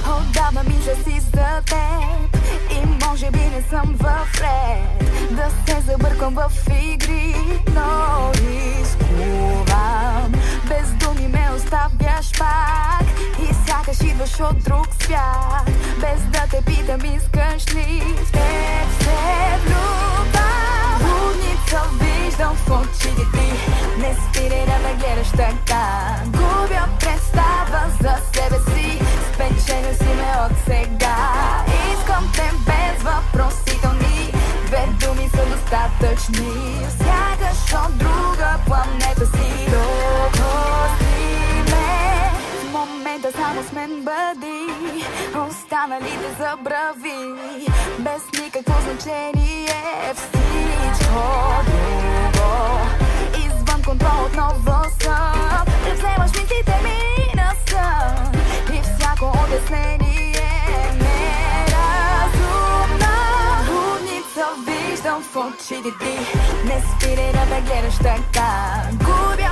Отдавна мисля си за теб и може би не съм в ред да се забърквам в игри, но рискувам. Без думи ме оставяш пак и сякаш идваш от друг свят. Без да те питам, искаш ли, в теб се влюбвам. Лудница виждам в очите ти, не спирай да ме гледаш така. Губя представа за себе си, спечелил си ме от сега. Искам те без въпросителни, две думи са достатъчни. Сякаш от друга планета си, допусти ме. В момента само с мен бъди, останалите забрави. Без никакво значение всичко друго извън контрол отново съм. Превземаш мислите ми на сън и всяко обяснение неразумно. Лудница виждам в очите ти, не спирай да ме гледаш така. Губя